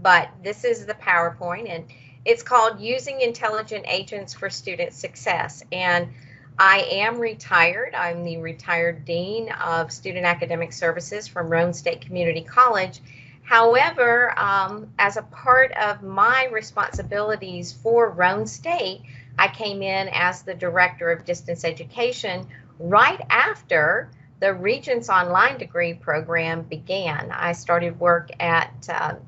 but this is the PowerPoint, and it's called Using Intelligent Agents for Student Success. And I am retired. I'm the retired Dean of Student Academic Services from Roane State Community College. However, as a part of my responsibilities for Roane State, I came in as the Director of Distance Education right after the Regents Online degree program began. I started work at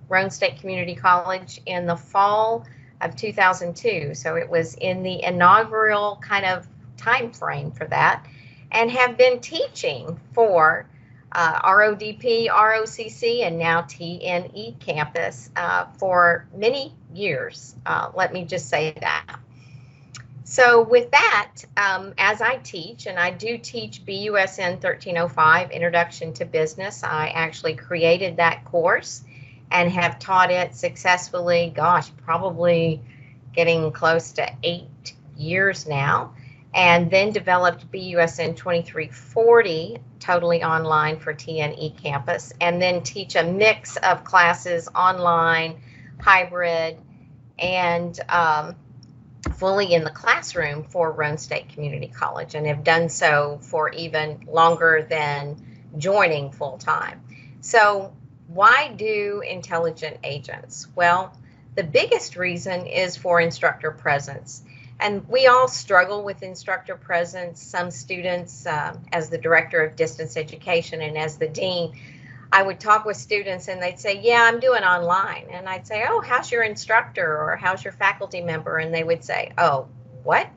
Roane State Community College in the fall of 2002. So it was in the inaugural kind of time frame for that, and have been teaching for RODP, ROCC, and now TNE campus for many years. Let me just say that. So with that, as I teach, and I do teach BUSN 1305, Introduction to Business, I actually created that course and have taught it successfully, gosh, probably getting close to 8 years now, and then developed BUSN 2340, totally online for TNE campus, and then teach a mix of classes online, hybrid, and fully in the classroom for Roane State Community College, and have done so for even longer than joining full-time. So why do intelligent agents? Well, the biggest reason is for instructor presence. And we all struggle with instructor presence. Some students, as the Director of Distance Education and as the Dean, I would talk with students and they'd say, yeah, I'm doing online. And I'd say, oh, how's your instructor, or how's your faculty member? And they would say, oh, what?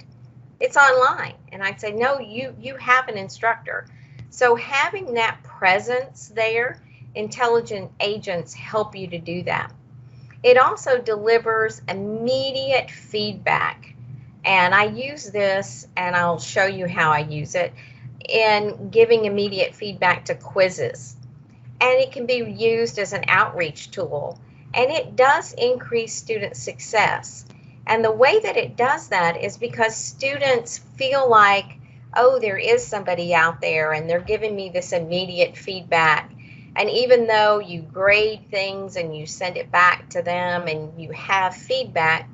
It's online. And I'd say, no, you have an instructor. So having that presence there, intelligent agents help you to do that. It also delivers immediate feedback. And I use this, and I'll show you how I use it, in giving immediate feedback to quizzes. And it can be used as an outreach tool, and it does increase student success. And the way that it does that is because students feel like, oh, there is somebody out there and they're giving me this immediate feedback. And even though you grade things and you send it back to them and you have feedback,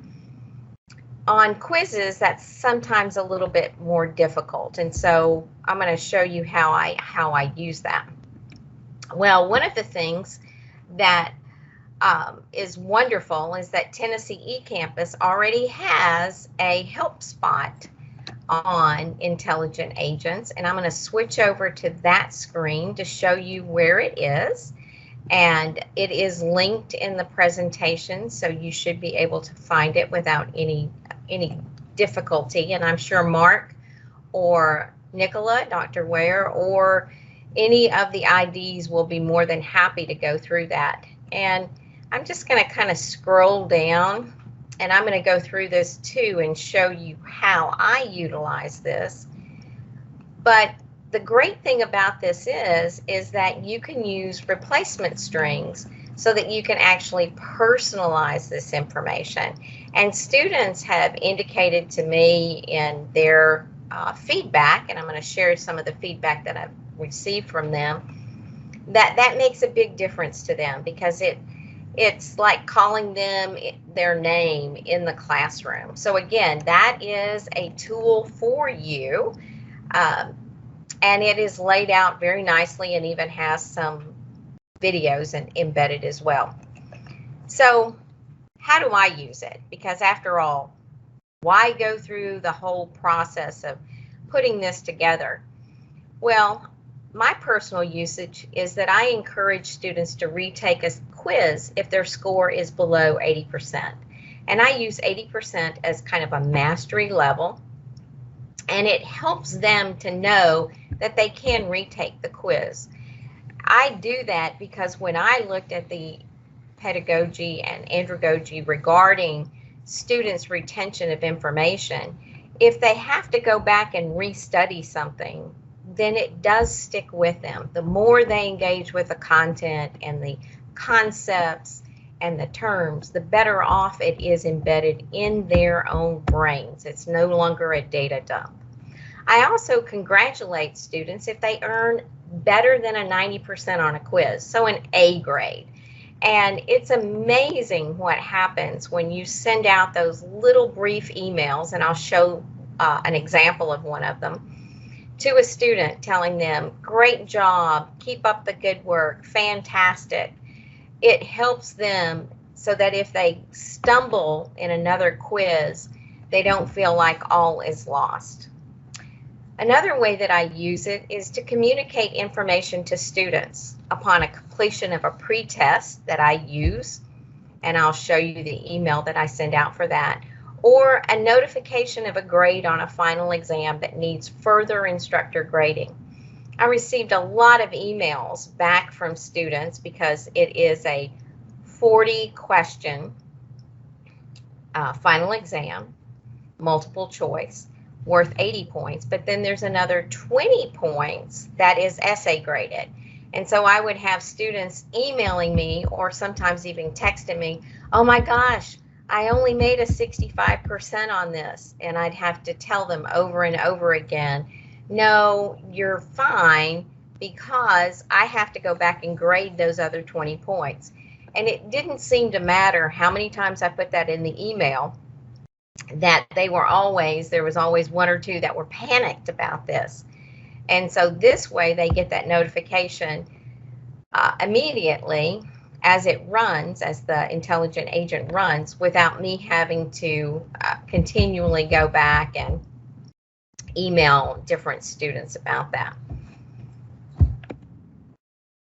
on quizzes, that's sometimes a little bit more difficult. And so I'm going to show you how I use that. Well, one of the things that is wonderful is that Tennessee eCampus already has a help spot on intelligent agents, and I'm going to switch over to that screen to show you where it is, and it is linked in the presentation, so you should be able to find it without any difficulty. And I'm sure Mark or Nicola, Dr. Ware, or any of the IDs will be more than happy to go through that. And I'm just going to kind of scroll down, and I'm going to go through this too and show you how I utilize this. But the great thing about this is that you can use replacement strings so that you can actually personalize this information. And students have indicated to me in their feedback, and I'm going to share some of the feedback that I've received from them, that makes a big difference to them, because it's like calling them their name in the classroom. So again, that is a tool for you, and it is laid out very nicely and even has some videos embedded as well. So how do I use it? Because after all, why go through the whole process of putting this together? Well, my personal usage is that I encourage students to retake a quiz if their score is below 80%. And I use 80% as kind of a mastery level, and it helps them to know that they can retake the quiz. I do that because when I looked at the pedagogy and andragogy regarding students' retention of information, if they have to go back and restudy something, then it does stick with them. The more they engage with the content and the concepts and the terms, the better off it is embedded in their own brains. It's no longer a data dump. I also congratulate students if they earn better than a 90% on a quiz, so an A grade. And it's amazing what happens when you send out those little brief emails, and I'll show an example of one of them, to a student telling them, great job, keep up the good work, fantastic. It helps them so that if they stumble in another quiz, they don't feel like all is lost. Another way that I use it is to communicate information to students upon a completion of a pre-test that I use, and I'll show you the email that I send out for that, or a notification of a grade on a final exam that needs further instructor grading. I received a lot of emails back from students because it is a 40-question final exam, multiple choice, worth 80 points, but then there's another 20 points that is essay graded. And so I would have students emailing me or sometimes even texting me, oh my gosh, I only made a 65% on this. And I'd have to tell them over and over again, no, you're fine, because I have to go back and grade those other 20 points. And it didn't seem to matter how many times I put that in the email, that there was always one or two that were panicked about this. And so this way they get that notification immediately as it runs, as the intelligent agent runs, without me having to continually go back and email different students about that.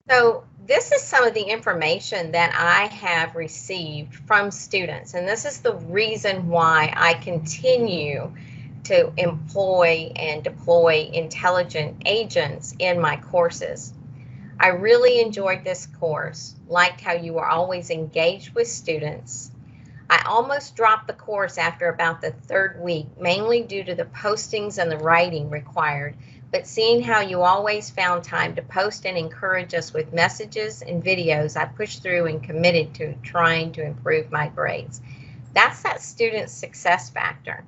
So this is some of the information that I have received from students, and this is the reason why I continue to employ and deploy intelligent agents in my courses. I really enjoyed this course, liked how you were always engaged with students. I almost dropped the course after about the third week, mainly due to the postings and the writing required, but seeing how you always found time to post and encourage us with messages and videos, I pushed through and committed to trying to improve my grades. That's that student success factor.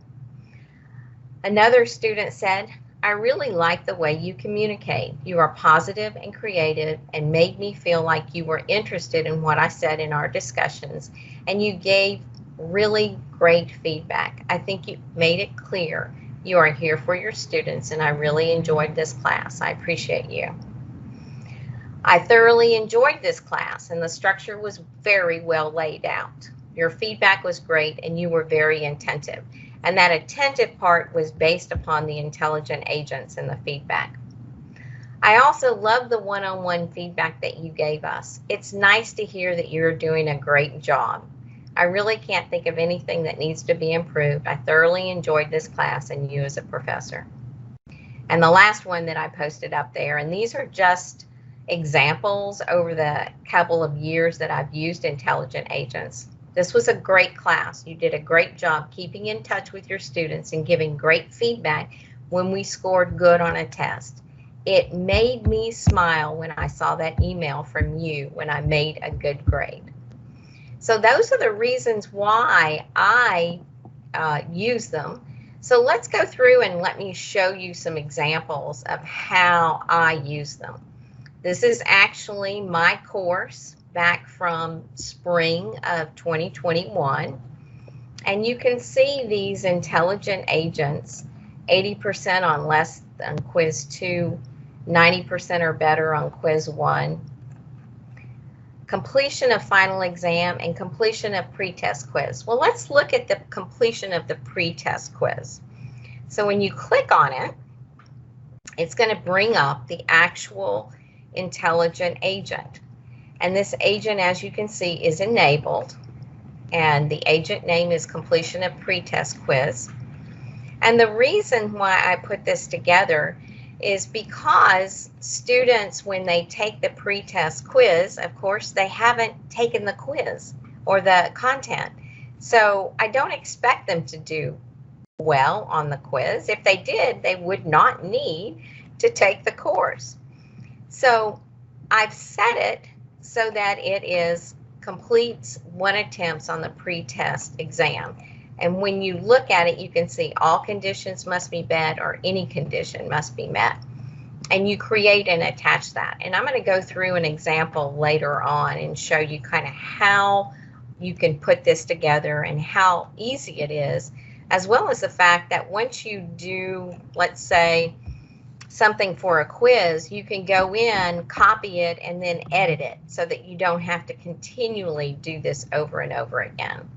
Another student said, I really like the way you communicate. You are positive and creative and made me feel like you were interested in what I said in our discussions, and you gave really great feedback. I think you made it clear you are here for your students, and I really enjoyed this class. I appreciate you. I thoroughly enjoyed this class, and the structure was very well laid out. Your feedback was great, and you were very attentive. And that attentive part was based upon the intelligent agents and the feedback. I also love the one-on-one feedback that you gave us. It's nice to hear that you're doing a great job. I really can't think of anything that needs to be improved. I thoroughly enjoyed this class and you as a professor. And the last one that I posted up there, and these are just examples over the couple of years that I've used intelligent agents. This was a great class. You did a great job keeping in touch with your students and giving great feedback when we scored good on a test. It made me smile when I saw that email from you when I made a good grade. So those are the reasons why I use them. So let's go through and let me show you some examples of how I use them. This is actually my course back from spring of 2021. And you can see these intelligent agents, 80% on less than quiz 2, 90% or better on quiz 1, completion of final exam, and completion of pre-test quiz. Well, let's look at the completion of the pre-test quiz. So when you click on it, it's going to bring up the actual intelligent agent. And this agent, as you can see, is enabled. And the agent name is completion of pre-test quiz. And the reason why I put this together is because students, when they take the pre-test quiz, of course, they haven't taken the quiz or the content. So I don't expect them to do well on the quiz. If they did, they would not need to take the course. So I've set it so that it completes 1 attempt on the pre-test exam. And when you look at it, you can see all conditions must be met or any condition must be met. and you create and attach that. And I'm going to go through an example later on and show you kind of how you can put this together and how easy it is, as well as the fact that once you do, let's say, something for a quiz, you can go in, copy it, and then edit it so that you don't have to continually do this over and over again.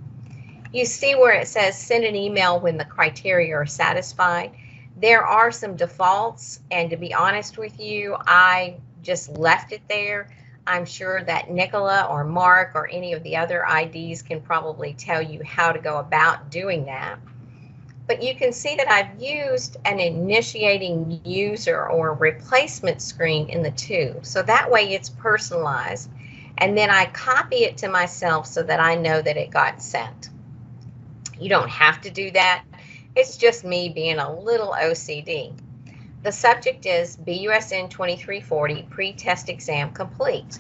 You see where it says send an email when the criteria are satisfied. There are some defaults, and to be honest with you, I just left it there. I'm sure that Nicola or Mark or any of the other IDs can probably tell you how to go about doing that. But you can see that I've used an initiating user or replacement screen in the two. So that way it's personalized. And then I copy it to myself so that I know that it got sent. You don't have to do that. It's just me being a little OCD. The subject is BUSN 2340 pre-test exam complete.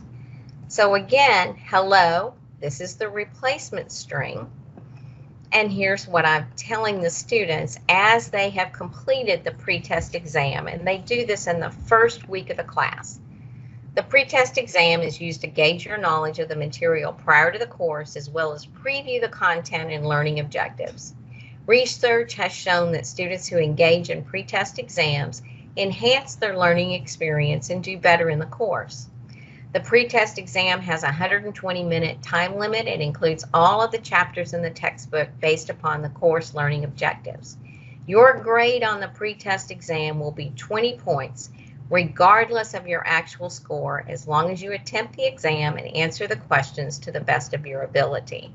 So again, hello, this is the replacement string. And here's what I'm telling the students as they have completed the pre-test exam, and they do this in the first week of the class. The pre-test exam is used to gauge your knowledge of the material prior to the course, as well as preview the content and learning objectives. Research has shown that students who engage in pre-test exams enhance their learning experience and do better in the course. The pre-test exam has a 120-minute time limit and includes all of the chapters in the textbook based upon the course learning objectives. Your grade on the pre-test exam will be 20 points, regardless of your actual score, as long as you attempt the exam and answer the questions to the best of your ability.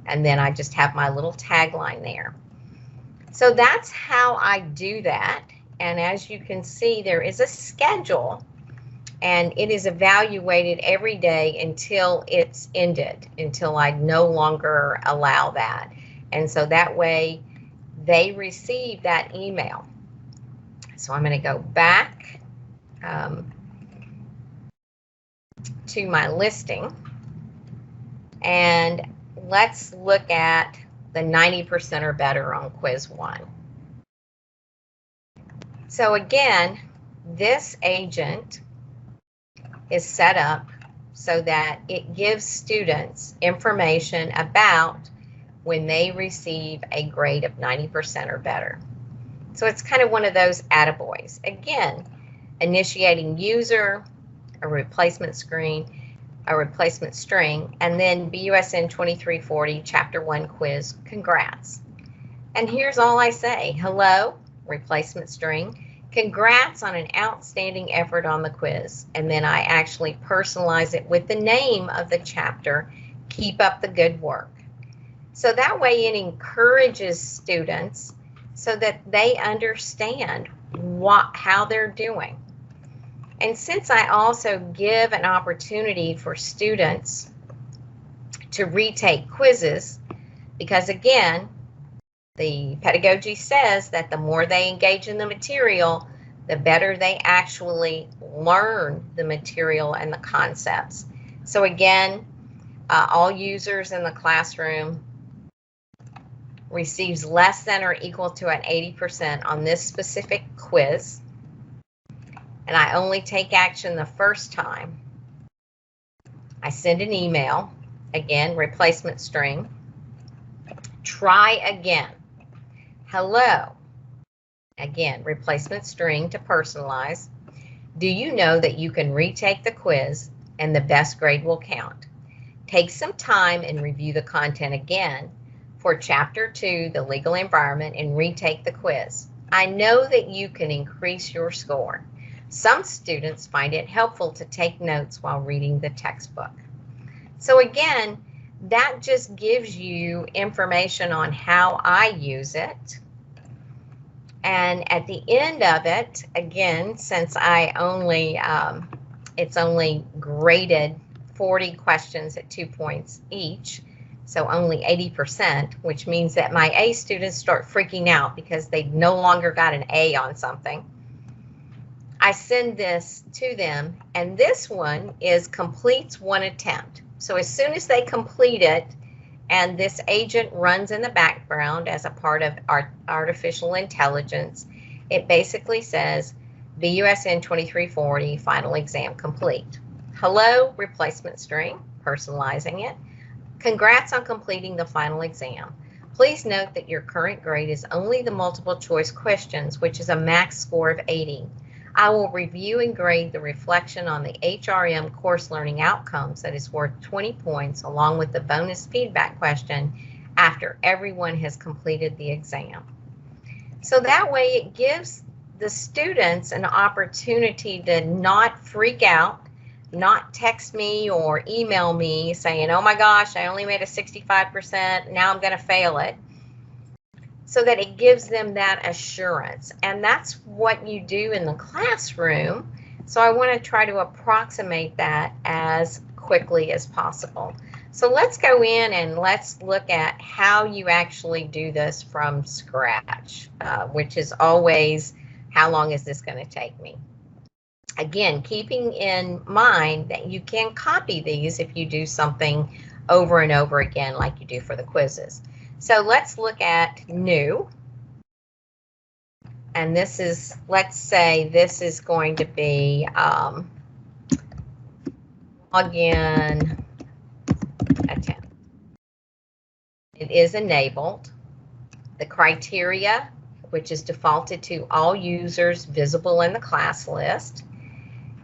And then I just have my little tagline there. So that's how I do that. And as you can see, there is a schedule, and it is evaluated every day until it's ended, until I no longer allow that. And so that way they receive that email. So I'm going to go back to my listing, and let's look at the 90% or better on quiz 1. So again, this agent is set up so that it gives students information about when they receive a grade of 90% or better. So it's kind of one of those attaboys. Again, initiating user, a replacement screen, a replacement string, and then BUSN 2340 Chapter 1 quiz, congrats. And here's all I say, hello, replacement string, congrats on an outstanding effort on the quiz. And then I actually personalize it with the name of the chapter, keep up the good work. So that way it encourages students so that they understand how they're doing. And since I also give an opportunity for students to retake quizzes, because again, the pedagogy says that the more they engage in the material, the better they actually learn the material and the concepts. So again, all users in the classroom receives less than or equal to an 80% on this specific quiz. And I only take action the first time. I send an email, again, replacement string. Try again. Hello. Again, replacement string to personalize. Do you know that you can retake the quiz and the best grade will count? Take some time and review the content again for Chapter 2, the legal environment, and retake the quiz. I know that you can increase your score. Some students find it helpful to take notes while reading the textbook. So again, that just gives you information on how I use it. And at the end of it, again, since I only, it's only graded 40 questions at 2 points each, so only 80%, which means that my A students start freaking out because they no longer got an A on something. I send this to them, and this one is completes one attempt. So as soon as they complete it, and this agent runs in the background as a part of our artificial intelligence, it basically says, BUSN 2340, final exam complete. Hello, replacement string, personalizing it. Congrats on completing the final exam. Please note that your current grade is only the multiple choice questions, which is a max score of 80. I will review and grade the reflection on the HRM course learning outcomes that is worth 20 points along with the bonus feedback question after everyone has completed the exam. So that way it gives the students an opportunity to not freak out, not text me or email me saying, oh my gosh, I only made a 65%, now I'm going to fail it. So that it gives them that assurance. And that's what you do in the classroom. So I want to try to approximate that as quickly as possible. So let's go in and let's look at how you actually do this from scratch, which is always, how long is this going to take me? Again, keeping in mind that you can copy these if you do something over and over again like you do for the quizzes. So let's look at new. And this is, let's say this is going to be login attempt. It is enabled. The criteria, which is defaulted to all users visible in the class list.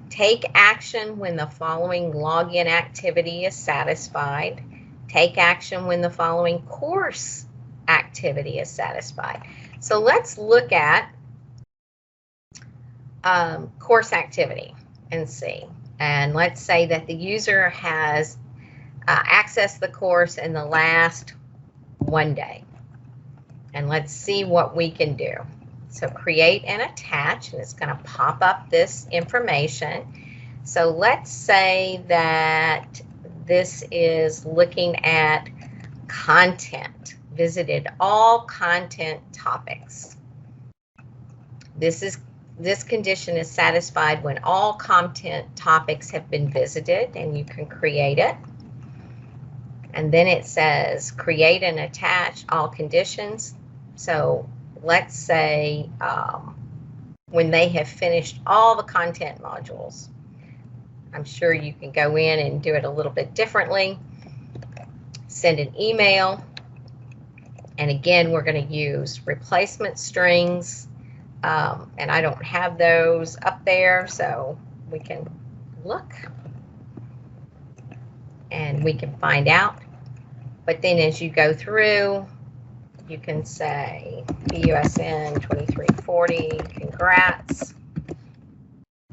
Take action when the following login activity is satisfied. Take action when the following course activity is satisfied. So let's look at course activity and see. And let's say that the user has accessed the course in the last one day. And let's see what we can do. So create and attach, and it's going to pop up this information. So let's say that this is looking at content, visited all content topics. This condition is satisfied when all content topics have been visited, and you can create it. And then it says create and attach all conditions. So let's say when they have finished all the content modules. I'm sure you can go in and do it a little bit differently. Send an email. And again, we're going to use replacement strings. And I don't have those up there, so we can look. And we can find out. But then as you go through, you can say BUSN 2340, congrats.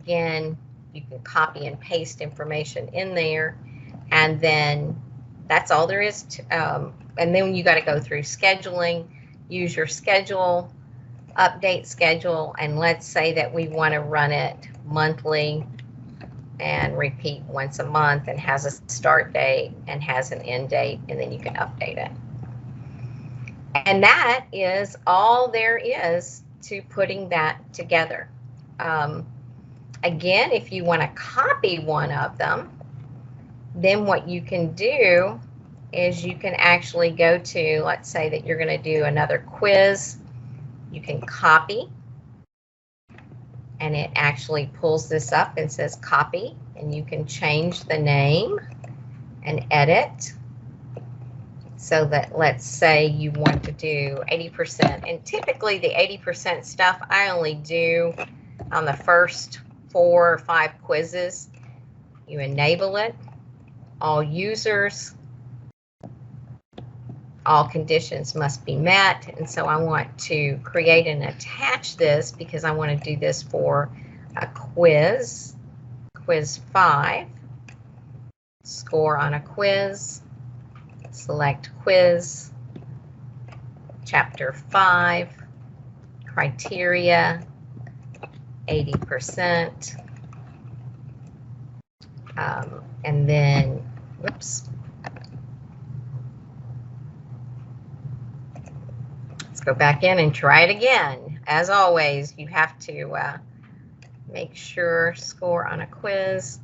Again, you can copy and paste information in there, and then that's all there is to, and then you got to go through scheduling, use your schedule, update schedule, and let's say that we want to run it monthly and repeat once a month and has a start date and has an end date, and then you can update it. And that is all there is to putting that together. Again, if you want to copy one of them, then what you can do is you can actually go to, let's say that you're going to do another quiz. You can copy, and it actually pulls this up and says copy, and you can change the name and edit. So that, let's say you want to do 80%, and typically the 80% stuff I only do on the first 4 or 5 quizzes. You enable it, all users, all conditions must be met, and so I want to create and attach this because I want to do this for a quiz, quiz 5, score on a quiz, select quiz, chapter 5, criteria, 80%, and then, whoops, let's go back in and try it again. As always, you have to make sure score on a quiz,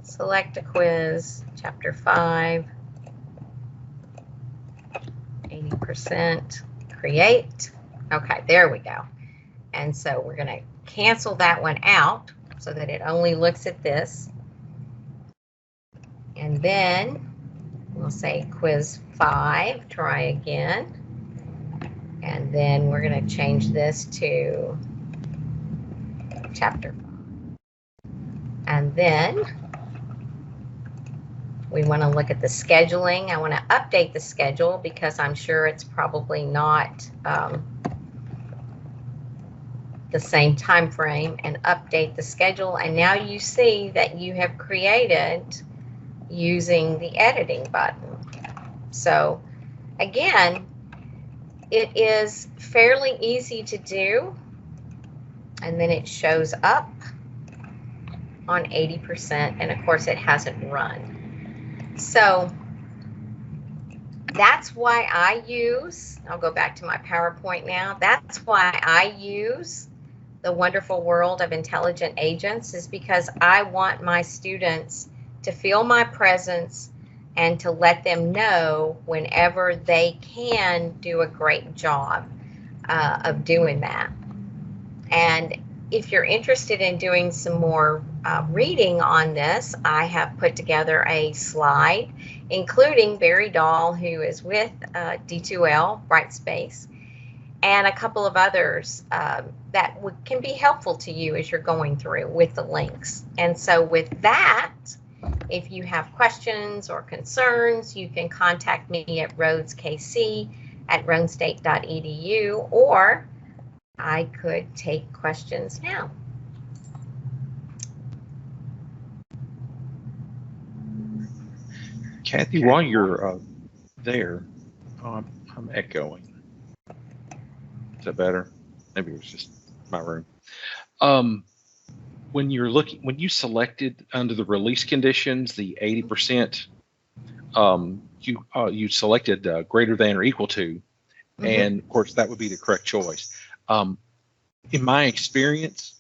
select a quiz, chapter 5, 80%, create. Okay, there we go. And so we're going to cancel that one out so that it only looks at this. And then we'll say quiz 5, try again. And then we're going to change this to chapter 5. And then we want to look at the scheduling. I want to update the schedule because I'm sure it's probably not the same time frame, and update the schedule. And now you see that you have created using the editing button. So again, it is fairly easy to do, and then it shows up on 80%, and of course it hasn't run. So that's why I use, I'll go back to my PowerPoint now, that's why I use the wonderful world of intelligent agents, is because I want my students to feel my presence and to let them know whenever they can do a great job of doing that. And if you're interested in doing some more reading on this, I have put together a slide, including Barry Dahl, who is with D2L Brightspace, and a couple of others that can be helpful to you as you're going through with the links. And so with that, if you have questions or concerns, you can contact me at rhodeskc@rhonestate.edu, or I could take questions now. Kathy, while you're there, I'm echoing. Is that better? Maybe it was just my room. When you selected under the release conditions, the 80%, you selected greater than or equal to, and of course that would be the correct choice. In my experience,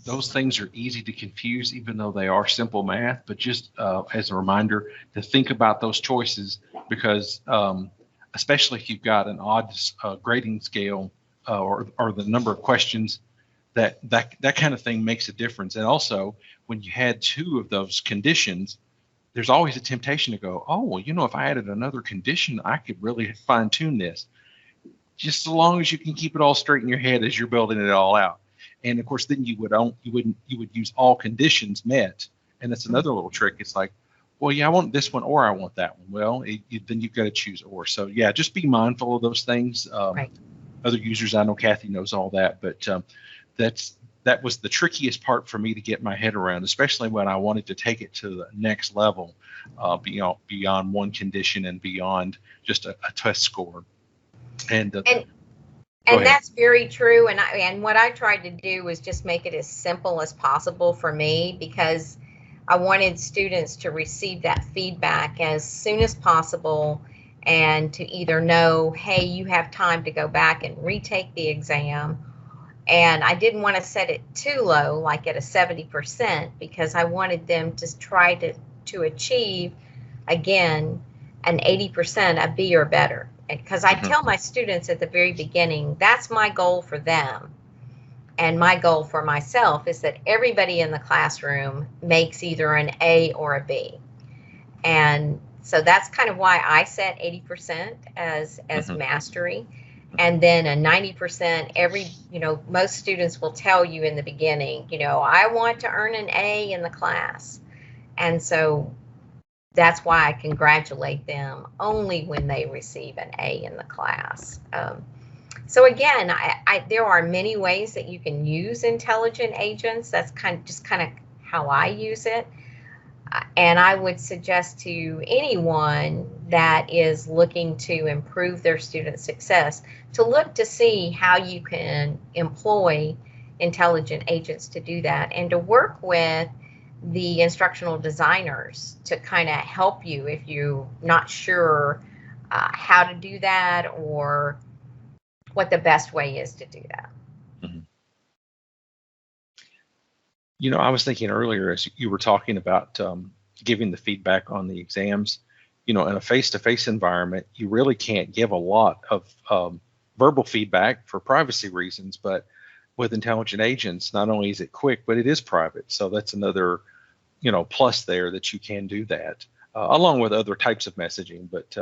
those things are easy to confuse, even though they are simple math. But just as a reminder to think about those choices, because especially if you've got an odd grading scale or the number of questions, that kind of thing makes a difference. And also, when you had 2 of those conditions, there's always a temptation to go, oh, well, if I added another condition, I could really fine tune this. Just so long as you can keep it all straight in your head as you're building it all out. And of course, then you would use all conditions met. And that's another little trick. It's like, well, yeah, I want this one or I want that one. Well, then you've got to choose or. So yeah, just be mindful of those things. Right. Other users, I know Kathy knows all that, but that was the trickiest part for me to get my head around, especially when I wanted to take it to the next level, beyond one condition and beyond just a test score. And that's very true. And what I tried to do was just make it as simple as possible for me, because I wanted students to receive that feedback as soon as possible, and to either know, hey, you have time to go back and retake the exam. And I didn't want to set it too low, like at a 70%, because I wanted them to try to achieve, again, an 80%, a B or better. Because I tell my students at the very beginning, that's my goal for them. And my goal for myself is that everybody in the classroom makes either an A or a B. And so that's kind of why I set 80% as mastery. And then a 90%, most students will tell you in the beginning, I want to earn an A in the class. And so that's why I congratulate them only when they receive an A in the class. So again, there are many ways that you can use intelligent agents. That's kind of how I use it. And I would suggest to anyone that is looking to improve their student success to look to see how you can employ intelligent agents to do that, and to work with the instructional designers to kind of help you if you're not sure how to do that or what the best way is to do that. I was thinking earlier as you were talking about giving the feedback on the exams, in a face-to-face environment, you really can't give a lot of verbal feedback for privacy reasons. But with intelligent agents, not only is it quick, but it is private. So that's another, plus there that you can do that, along with other types of messaging. But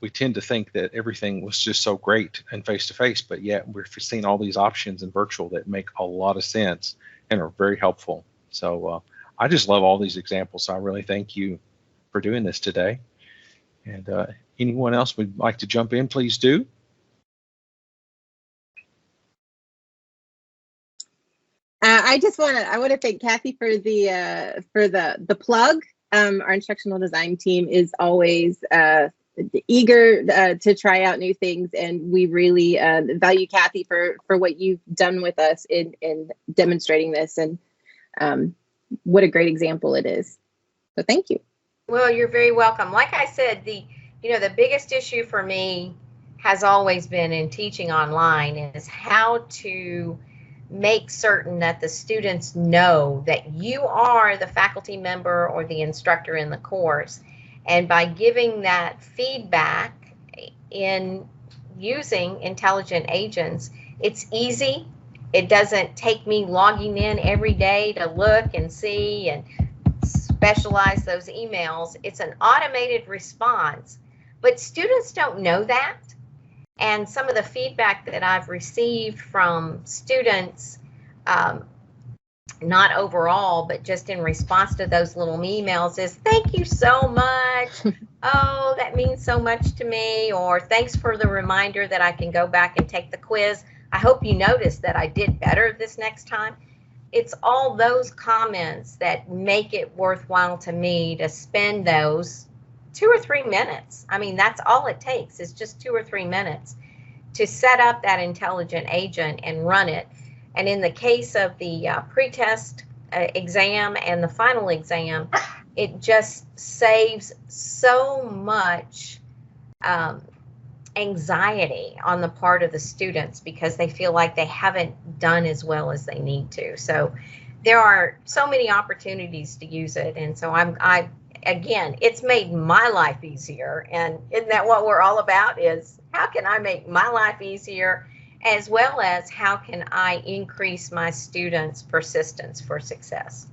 we tend to think that everything was just so great and face to face, but yet we're seeing all these options in virtual that make a lot of sense and are very helpful. So I just love all these examples. So I really thank you for doing this today. And anyone else would like to jump in, please do. I want to thank Kathy for the plug. Our instructional design team is always eager to try out new things, and we really value Kathy for what you've done with us in demonstrating this, and what a great example it is. So thank you. Well, you're very welcome. Like I said, the biggest issue for me has always been in teaching online is how to make certain that the students know that you are the faculty member or the instructor in the course. And by giving that feedback in using intelligent agents, it's easy. It doesn't take me logging in every day to look and see and specialize those emails. It's an automated response, but students don't know that. And some of the feedback that I've received from students, not overall, but just in response to those little emails is, thank you so much. Oh, that means so much to me. Or thanks for the reminder that I can go back and take the quiz. I hope you noticed that I did better this next time. It's all those comments that make it worthwhile to me to spend those 2 or 3 minutes. I mean, that's all it takes is just 2 or 3 minutes to set up that intelligent agent and run it. And in the case of the pretest exam and the final exam, it just saves so much anxiety on the part of the students because they feel like they haven't done as well as they need to. So there are so many opportunities to use it. And so again, it's made my life easier. And isn't that what we're all about, is how can I make my life easier, as well as how can I increase my students' persistence for success?